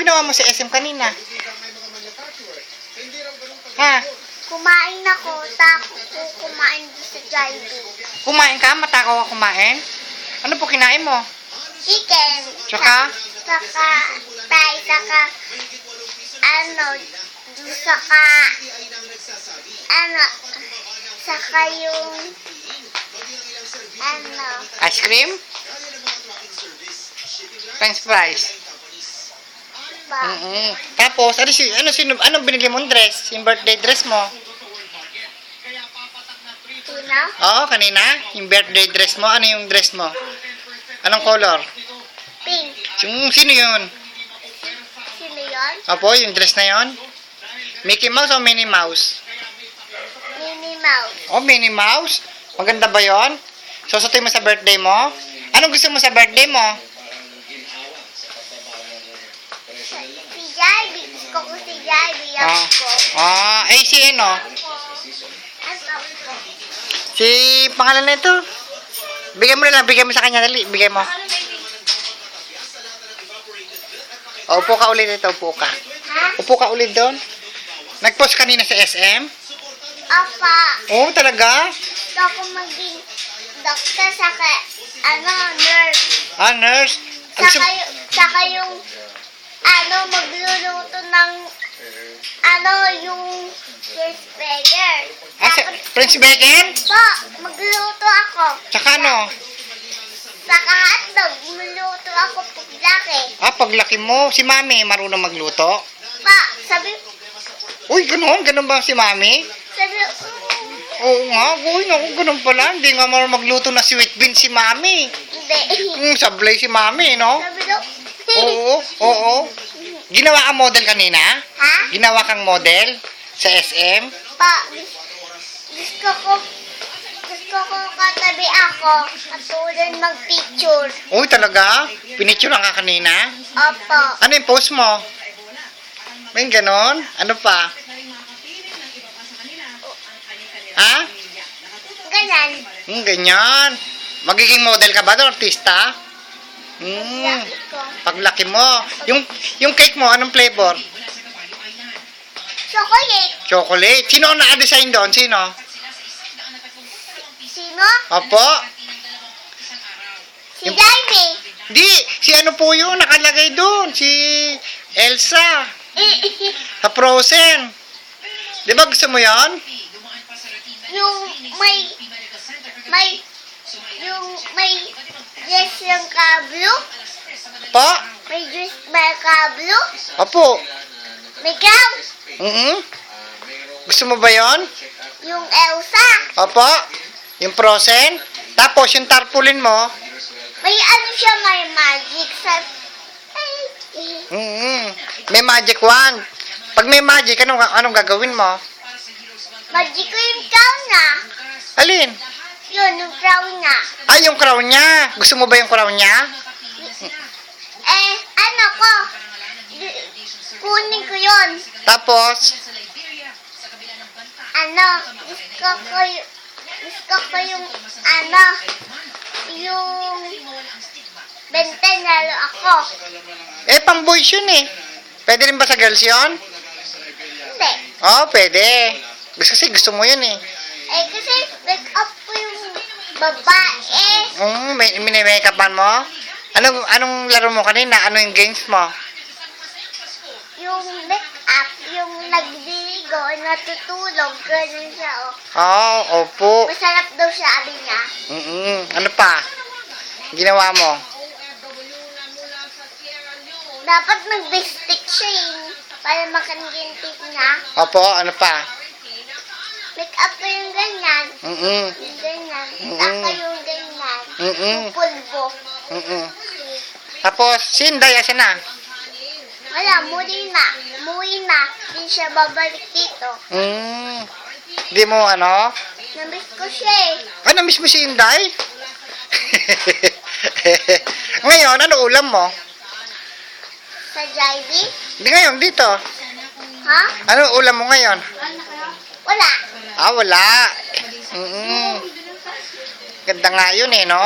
ginawa mo sa SM kanina? Ha? Kumain ako, kumain doon sa Jollibee. Kumain ka? Matakaw ka kumain? Ano po kinain mo? Chicken. Tsaka? Saka, saka, saka yung, Ice cream? French fries? ba? Tapos, anong binili mong dress? Yung birthday dress mo? Tuna? Oo, kanina. Yung birthday dress mo. Ano yung dress mo? Anong color? Pink. Sino yun? Sino yun? Opo, yung dress na yun? Mickey Mouse o Minnie Mouse? Minnie Mouse. Oh, Minnie Mouse? Maganda ba yun? Susutin mo sa birthday mo? Anong gusto mo sa birthday mo? Si Jollibee. Gusto ko si Jollibee. Yan ko. Si ano? Ano ko? Si pangalan na ito? Bigay mo na lang, bigay mo sa kanya, dali. Bigay mo. Upo ka ulit ito, upo ka. Ha? Upo ka ulit doon. Nag-post kanina sa SM? Apa. Oo, talaga? Gusto ko maging doktor saka, nurse. Nurse? Saka yung, magluluto ng, yung French burger. French bacon? Po, magluto ako. Tsaka ano? Saka hotdog, magluto ako paglaki. Paglaki mo, si Mami marunong magluto? Pa, sabi, Uy, ganun ba si Mami? Oo nga, naku, ganun pala. Hindi nga marunong magluto na sweet bean si Mami. hindi. Sablay si Mami, no? Sabi daw, Oo. Ginawa kang model kanina? ha? Ginawa kang model sa SM? Pa, gusto ko katabi ako, katulad mag-picture. Uy, talaga? Pinicture lang ka kanina? Opo. Ano yung post mo? May ganon? Ano pa? Ha? Ganyan. Ganyan. Magiging model ka ba doon, artista? Laki ko. Paglaki mo. Yung cake mo, anong flavor? Chocolate. Chocolate. Sino ang naka-design doon? Sino? Sino? Opo. Si Jaime. Di, si ano po yun, nakalagay doon. Si Elsa. Sa Frozen. Di ba gusto mo yan? yung may dress yung kablo. Pa? May dress may kablo. Opo. May gown. Gusto mo ba yon? Yung Elsa. Opo. Yung Frozen. Tapos yung tarpaulin mo. May siya, may magic sa... May magic wand. Pag may magic, anong gagawin mo? Magic ko yung crown niya. Alin? Yun, yung crown niya. Yung crown niya. Gusto mo ba yung crown niya? Kunin ko yun. Tapos, gusto ko yung benten lalo ako. pang boys yun eh. Pwede rin ba sa girls yun? Hindi. Pwede. Kasi gusto mo yun eh. Kasi make up ko yung babae. Mini-make upan mo? Anong laro mo kanina? Ano yung games mo? Yung make up, yung nagdiligo, natutulog, ganun siya, Opo. Masarap daw siya, sabi niya. Ano pa? Ginawa mo? Dapat nag-stick siya para makangintik niya. Opo, ano pa? Make up ko yung ganyan. Yung ganyan. Saka yung ganyan. Yung pulbo. Tapos, si Inday, asan na? Wala, muli na. Hindi siya babalik dito. Di mo Namiss ko siya namiss mo si Inday? Ngayon, ano ulam mo? Sa Jollibee? Hindi ngayon, dito. Ha? Ano ulam mo ngayon? Wala. Wala. Ganda nga yun no?